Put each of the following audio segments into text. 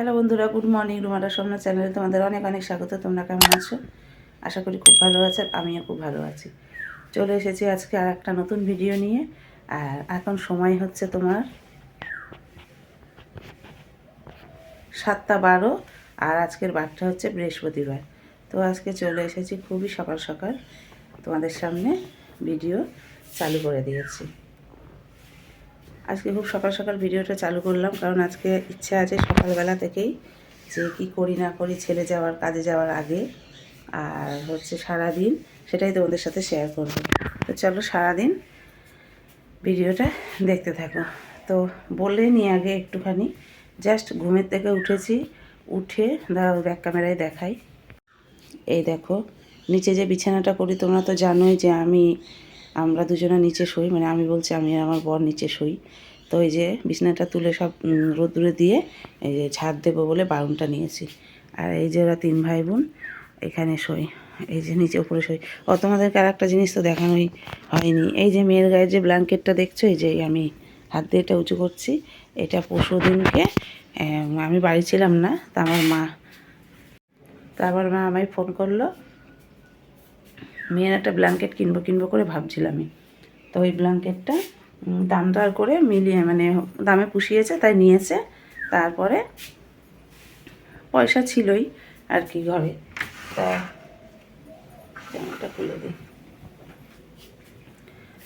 Hello বন্ধুরা, good morning. রুমাটা স্বপ্ন চ্যানেলে তোমাদের অনেক অনেক স্বাগত। তোমরা কেমন আছো? আশা করি খুব ভালো আছো। আমিও খুব ভালো আছি। চলে এসেছি আজকে আর একটা নতুন ভিডিও নিয়ে। আর এখন সময় হচ্ছে তোমার 7:12 আর আজকের বারটা হচ্ছে বৃহস্পতিবার। তো আজকে চলে এসেছি খুবই সকাল সকাল তোমাদের সামনে ভিডিও চালু করে দিয়েছি। আজকে খুব সকাল সকাল ভিডিওটা চালু করলাম, কারণ আজকে ইচ্ছা আছে সকালবেলা থেকেই যে কী করি না করি ছেলে যাওয়ার কাজে যাওয়ার আগে আর হচ্ছে সারাদিন, সেটাই তোমাদের সাথে শেয়ার করব। তো চলো সারাদিন ভিডিওটা দেখতে থাকো। তো বলে নিয়ে আগে একটুখানি জাস্ট ঘুমের থেকে উঠেছি, উঠে দাঁড়াও ব্যাক ক্যামেরায় দেখাই। এই দেখো নিচে যে বিছানাটা করি, তোমরা তো জানোই যে আমরা দুজনে নিচে শুই, মানে আমি বলছি আমি আর আমার বর নিচে শুই। তো এই যে বিছানাটা তুলে সব রোদ্দুরে দিয়ে এই যে ঝাড় দেবো বলে বারুনটা নিয়েছি। আর এই যে ওরা 3 ভাই বোন এখানে শোয়, এই যে নিচে উপরে শোয়। তোমাদেরকে আর একটা জিনিস তো দেখানোই হয়নি। এই যে মেয়ের গায়ের যে ব্ল্যাঙ্কেটটা দেখছো, এই যে আমি হাত দিয়ে এটা উঁচু করছি, এটা পরশু দিনকে আমি বাড়ি ছিলাম না, তা আমার মা আমায় ফোন করলো, মেয়ের একটা ব্ল্যাঙ্কেট কিনবো করে ভাবছিলামই। তো ওই ব্ল্যাঙ্কেটটা দাম দর করে মিলিয়ে মানে দামে পুষিয়েছে, তাই নিয়েছে। তারপরে পয়সা ছিলই আর কি ঘরে, তা জামাটা খুলে দিই।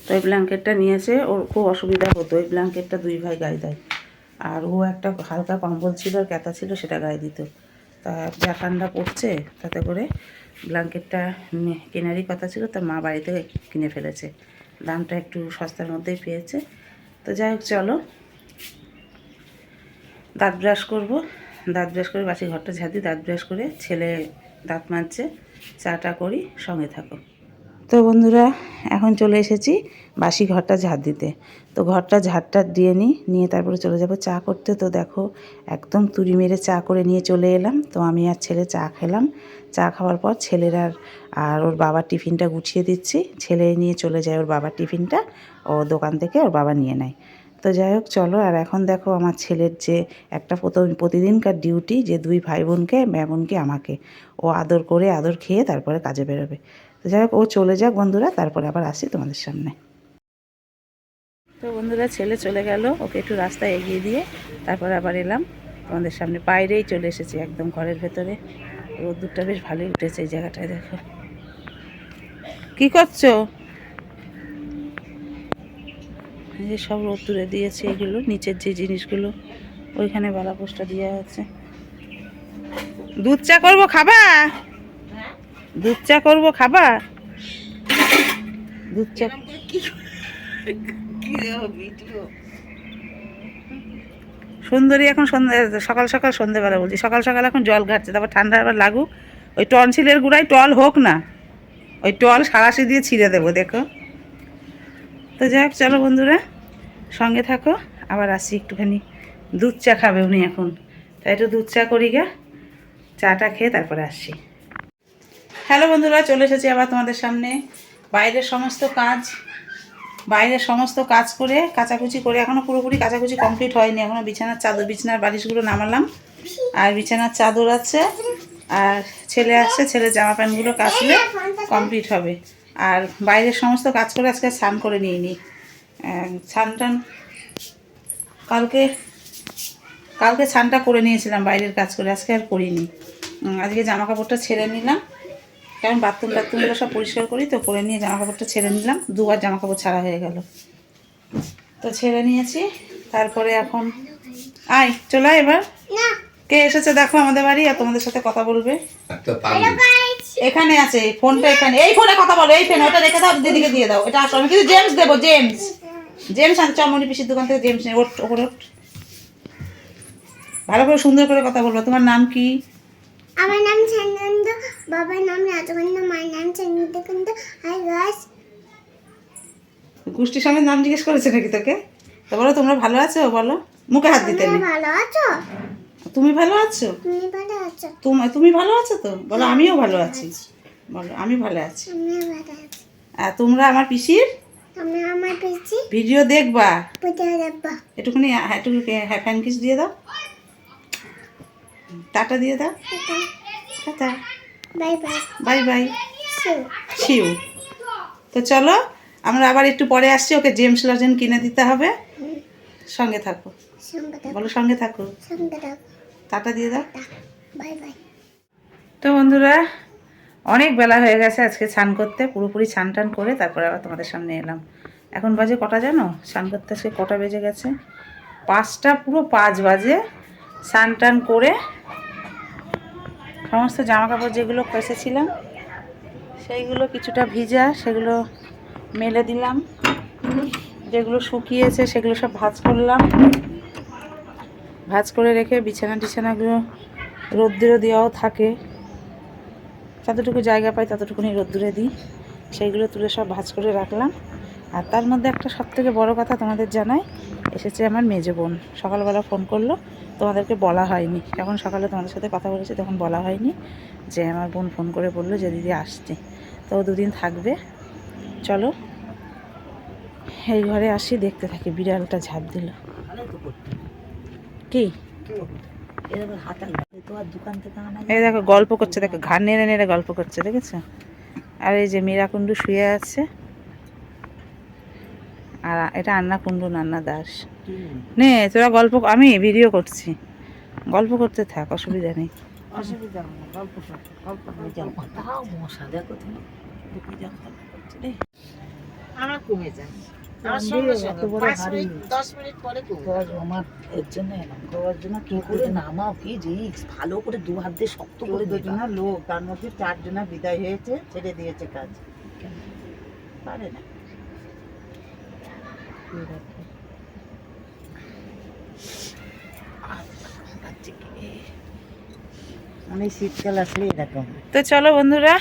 তো ওই ব্ল্যাঙ্কেটটা নিয়েছে, ওর খুব অসুবিধা হতো। ওই ব্ল্যাঙ্কেটটা 2 ভাই গায়ে দেয়, আর ও একটা হালকা কম্বল ছিল আর ক্যাতা ছিল, সেটা গায়ে দিত। তা যা ঠান্ডা পড়ছে তাতে করে ব্ল্যাঙ্কেটটা কেনারই কথা ছিল, তার মা বাড়ি থেকে কিনে ফেলেছে। দামটা একটু সস্তার মধ্যেই পেয়েছে। তো যাই হোক, চলো দাঁত ব্রাশ করবো। দাঁত ব্রাশ করে বাসি ঘরটা ঝাড় দিই, দাঁত ব্রাশ করে ছেলে দাঁত মাজছে, চাটা করি, সঙ্গে থাকো। তো বন্ধুরা, এখন চলে এসেছি বাসি ঘরটা ঝাড় দিতে। তো ঘরটা ঝাড়টা দিয়ে নিয়ে তারপরে চলে যাব চা করতে। তো দেখো একদম তুড়ি মেরে চা করে নিয়ে চলে এলাম। তো আমি আর ছেলে চা খেলাম। চা খাওয়ার পর ছেলের আর ওর বাবার টিফিনটা গুছিয়ে দিচ্ছি। ছেলে নিয়ে চলে যায় ওর বাবার টিফিনটা, ও দোকান থেকে ওর বাবা নিয়ে নেয়। তো যাই হোক চলো। আর এখন দেখো আমার ছেলের যে একটা প্রতিদিনকার ডিউটি, যে 2 ভাই বোনকে বোনকে আমাকে ও আদর করে আদর খেয়ে তারপরে কাজে বেরোবে। তো যাই হোক, ও চলে যাক বন্ধুরা, তারপরে আবার আসি তোমাদের সামনে। তো বন্ধুরা, ছেলে চলে গেল, ওকে একটু রাস্তায় এগিয়ে দিয়ে তারপর আবার এলাম তোমাদের সামনে। বাইরেই চলে এসেছি, একদম ঘরের ভেতরে। রোদ্দুরটা বেশ ভালোই উঠেছে এই জায়গাটায়। দেখো কি করছো? এই যে সব রোদ্দুরে দিয়েছে, এগুলো নিচের যে জিনিসগুলো ওইখানে বালাপোস্টটা দেওয়া আছে। দুধ চা করবো, খাবা? দুধ চা করবো, খাবা? দুধ চা সুন্দরী এখন সকাল সকাল সন্ধ্যেবেলা বলছি, সকাল সকাল এখন জল ঘাটছে, তারপর ঠান্ডা আবার লাগুক। ওই টনসিলের গুঁড়ায় টল হোক না, ওই টল সারাশি দিয়ে ছিঁড়ে দেবো দেখো। তো যাই হোক চলো বন্ধুরা, সঙ্গে থাকো। আবার আসি একটুখানি। দুধ চা খাবে উনি এখন, তাই একটু দুধ চা করি গা। চাটা খেয়ে তারপরে আসছি। হ্যালো বন্ধুরা, চলে এসেছি আবার তোমাদের সামনে। বাইরের সমস্ত কাজ করে কাচাকুচি করে, এখনও পুরোপুরি কাচাকুচি কমপ্লিট হয়নি। এখনও বিছানার বালিশগুলো নামালাম, আর বিছানার চাদর আছে, আর ছেলে আসছে, ছেলের জামা প্যান্টগুলো কাচলে কমপ্লিট হবে। আর বাইরের সমস্ত কাজ করে আজকে স্নান করে নিইনি। স্নান টান কালকে স্নানটা করে নিয়েছিলাম বাইরের কাজ করে, আজকে আর করিনি। আজকে জামা কাপড়টা ছেড়ে নিলাম, কারণ বাথরুমগুলো সব পরিষ্কার করি, তো করে নিয়ে জামা কাপড়টা ছেড়ে নিলাম। 2 বার জামা কাপড় ছাড়া হয়ে গেল, তো ছেড়ে নিয়েছি। তারপরে এখন চলে এবার কে এসেছে দেখো আমাদের বাড়ি, আর তোমাদের সাথে কথা বলবে। এখানে আছে ফোনটা, এখানে এই ফোনে কথা বলো। এই ফোন ওটা রেখে দাও, দিদিকে দিয়ে দাও। এটা আসো, আমি কিন্তু জেমস দেবো। জেমস আনছে চমনি পিসির দোকান থেকে। জেমস নেই, ওপরে ভালো করে সুন্দর করে কথা বলবো। তোমার নাম কি? আমার নাম সানন্দ, বাবার নাম রাজকন্দ, মায়ের নাম চন্দ্রকান্ত। Hi guys. গোষ্ঠীর সামনে নাম জিজ্ঞেস করেছে নাকি তোকে? তো বলো তোমরা ভালো আছো, বলো। মুখে হাত দিতে নেই। ভালো আছো? তুমি ভালো আছো? তুমি ভালো আছো? তুমি ভালো আছো তো? বলো আমিও ভালো আছি। বলো আমি ভালো আছি। আমিও ভালো আছি। আর তোমরা আমার পিসির আমি আমার পিসি ভিডিও দেখবা, ভিডিও দেখবা। একটু ফ্যান কিস দিয়ে দাও। টাটা দিয়ে দাও। Tata, bye bye. Bye bye, so see you. তো চলো আমরা আবার একটু পরে আসছি, ওকে জেমস লজেন কিনে দিতে হবে। সঙ্গে থাকো, সঙ্গে থাকো, বলো সঙ্গে থাকো। সঙ্গে থাকো। টাটা দিয়ে দাও। Bye bye. তো বন্ধুরা, অনেক বেলা হয়ে গেছে আজকে স্নান করতে, পুরোপুরি স্নান টান করে তারপরে আবার তোমাদের সামনে এলাম। এখন বাজে কটা জানো? স্নান করতে আজকে কটা বেজে গেছে? 5টা, পুরো 5 বাজে। স্নান টান করে সমস্ত জামা কাপড় যেগুলো কেচেছিলাম সেইগুলো কিছুটা ভিজা, সেগুলো মেলে দিলাম। যেগুলো শুকিয়েছে সেগুলো সব ভাঁজ করলাম। ভাঁজ করে রেখে বিছানাগুলো রোদ্দুরে দেওয়াও থাকে, যতটুকু জায়গা পাই ততটুকুনি রোদ্দুরে দিই। সেইগুলো তুলে সব ভাঁজ করে রাখলাম। আর তার মধ্যে একটা সবথেকে বড় কথা তোমাদের জানাই, এসেছে আমার মেজো বোন। সকালবেলা ফোন করলো, তোমাদেরকে বলা হয়নি, যখন সকালে তোমাদের সাথে কথা বলেছি তখন বলা হয়নি যে আমার বোন ফোন করে বললো যে দিদি আসছে, তো 2 দিন থাকবে। চলো এই ঘরে আসি, দেখতে থাকি। বিড়ালটা ঝাঁপ দিল। কি এই দেখো গল্প করছে, দেখো ঘাড় নেড়ে নেড়ে গল্প করছে, দেখেছো? আর এই যে মীরাকুণ্ডু শুয়ে আছে, আর এটা আন্না কুণ্ডু, নান্না দাস। নে তোরা গল্প, আমি ভিডিও করছি, গল্প করতে থাক, অসুবিধা নেই। অসুবিধা নেই, গল্প কর, গল্প মশা দেখো তুমি, আমার কমে যায়। আমার সঙ্গে সঙ্গে 5 মিনিট 10 মিনিট পরে আমার এর জন্য এলাম, খাওয়ার জন্য। কি করে নামাও, কি রিস্ক, ভালো করে 2 হাত দিয়ে শক্ত করে দেবে না লোক, তার মধ্যে 4 জনা বিদায় হয়েছে, ছেড়ে দিয়েছে কাজ, পারে না। অনেক শীতকাল আসলে এরকম। তো চলো বন্ধুরা,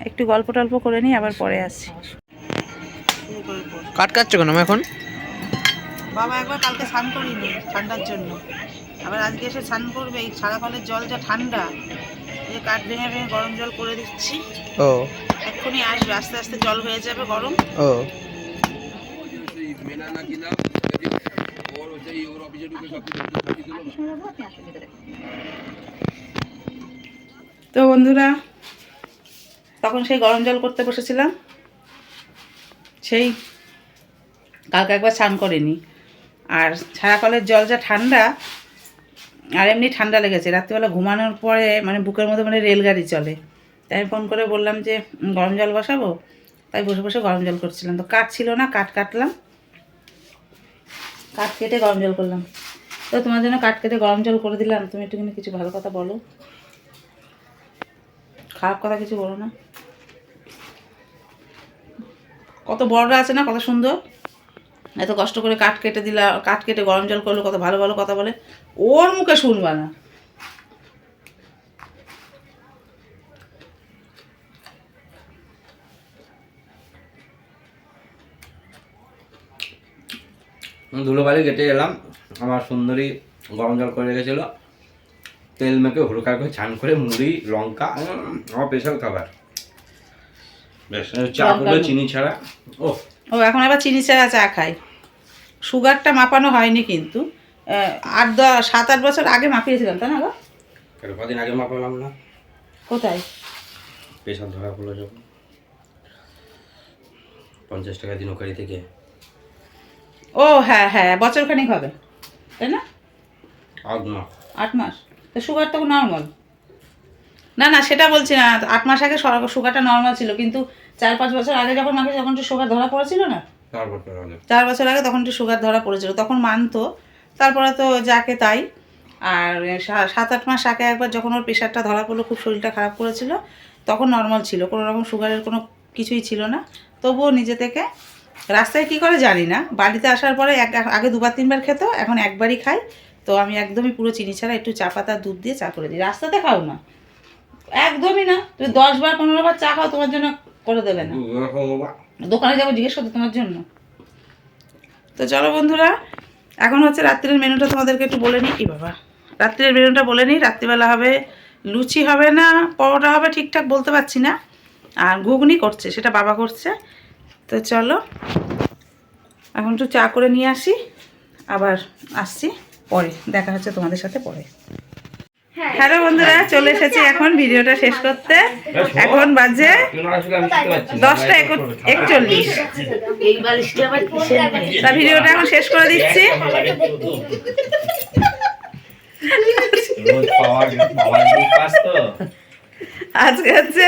একটু গল্প টল্প করে নিই, আবার পরে আসছি। কাট কাটছো কেন এখন? বাবা একবার কালকে স্নান করিনি ঠান্ডার জন্য, আবার আজকে এসে স্নান করবে। এই সারা কলের জল যা ঠান্ডা, এই কাঠ ভেঙে ভেঙে গরম জল করে দিচ্ছি। ও এক্ষুনি আসবে, আস্তে আস্তে জল হয়ে যাবে গরম। ও তো বন্ধুরা, তখন সেই গরম জল করতে বসেছিলাম, সেই কালকে একবার স্নান করিনি। আর সারা কলের জল যা ঠান্ডা, আর এমনি ঠান্ডা লেগেছে। রাত্রিবেলা ঘুমানোর পরে মানে বুকের মধ্যে মানে রেলগাড়ি চলে। তাই আমি ফোন করে বললাম যে গরম জল বসাবো, তাই বসে বসে গরম জল করছিলাম। তো কাঠ ছিল না, কাঠ কাটলাম, কাঠ কেটে গরম জল করলাম। তো তোমার জন্য কাঠ কেটে গরম জল করে দিলাম। তুমি একটুখানি কিছু ভালো কথা বলো, খারাপ কথা কিছু বলো না। কত বড়রা আছে না, কত সুন্দর, এত কষ্ট করে কাঠ কেটে দিলা, কাঠ কেটে গরম জল করলো, কত ভালো ভালো কথা বলে। ওর মুখে শুনবা না। ধুলোবালি কেটে এলাম, আমার সুন্দরী গরম জল করে রেখেছিল, তেল মেখে হুড়কা করে ছান করে মুড়ি লঙ্কা, আমার স্পেশাল খাবার। বেশ, চা করবে চিনি ছাড়া। ও ও এখন আবার চিনি ছাড়া চা খায়। সুগারটা মাপানো হয়নি কিন্তু, 7-8 বছর আগে মাপিয়েছিলাম, তাই না গো? কদিন আগে মাপালাম না? কোথায়? প্রেশার ধরা পড়লো যখন, 50 টাকা দিনকারি থেকে। ও হ্যাঁ হ্যাঁ, বছরখানিক হবে, তাই না? 8 মাস। তো সুগার তো নর্মাল। না না, সেটা বলছি না, 8 মাস আগে সুগারটা নর্মাল ছিল, কিন্তু 4-5 বছর আগে যখন মাকে, যখন তো সুগার ধরা পড়েছিল না, 4 বছর আগে, তখন তো সুগার ধরা পড়েছিল, তখন মানতো। তারপরে তো যাকে তাই। আর 7-8 মাস আগে একবার যখন ওর প্রেশারটা ধরা পড়লো, খুব শরীরটা খারাপ করেছিল, তখন নর্মাল ছিল, কোনো রকম সুগারের কোনো কিছুই ছিল না। তবুও নিজে থেকে রাস্তায় কী করে জানি না, বাড়িতে আসার পরে আগে 2-3 বার খেত, এখন একবারই খাই। তো আমি একদমই পুরো চিনি ছাড়া একটু চা পাতা দুধ দিয়ে চা করে দিই। রাস্তাতে খাও না, একদমই না। তুমি 10 বার 15 বার চা খাও, তোমার জন্য করে দেবে না। দোকানে যাবো জিজ্ঞেস করতে তোমার জন্য। তো চলো বন্ধুরা, এখন হচ্ছে রাত্রের মেনুটা তোমাদেরকে একটু বলে নিই। কি বাবা, রাত্রের মেনুটা বলে নিই। রাত্রিবেলা হবে লুচি, হবে না পরোটা হবে, ঠিকঠাক বলতে পারছি না। আর ঘুগনি করছে, সেটা বাবা করছে। তো চলো এখন একটু চা করে নিয়ে আসি, আবার আসছি পরে, দেখা হচ্ছে তোমাদের সাথে পরে। হ্যালো বন্ধুরা, চলে এসেছি এখন ভিডিওটা শেষ করতে। এখন বাজে আসলে আমি শিখতে পারছি না। 10:41। তা ভিডিওটা এখন শেষ করে দিচ্ছি। রোজ পাওয়ার পাস তো। আজকে হচ্ছে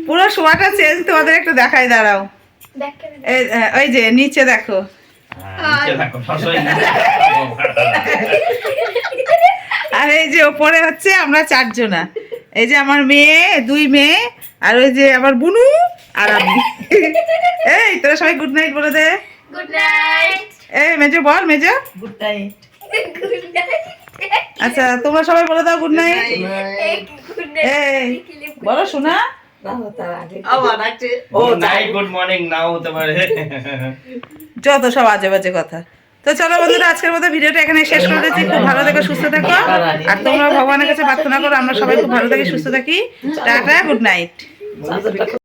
পুরো শোয়াটা চেঞ্জ, তোমাদের একটু দেখাই, দাঁড়াও। ওই যে নিচে দেখো, নিচে থাকো, সবসময় নিচে থাকো। আর এই যে ওপরে হচ্ছে আমরা 4 জনা। এই যে আমার মেয়ে, 2 মেয়ে, আর ওই যে আমার বুনু আর আমি। এই তোরা সবাই গুড নাইট বলে দে। Good night. এই মেজো বল, মেজো গুড নাইট। আচ্ছা তোমরা সবাই বলে দাও গুড নাইট। এই বলো শোনা। গুড নাইট, গুড মর্নিং নাও হতে পারে। যত সব আজে বাজে কথা। তো চলো বন্ধুরা, আজকের মতো ভিডিওটা এখানে শেষ করে দিচ্ছি। খুব ভালো থেকো, সুস্থ থেকো, আর তোমরা ভগবানের কাছে প্রার্থনা করো আমরা সবাই খুব ভালো থাকি, সুস্থ থাকি। Tata, good night.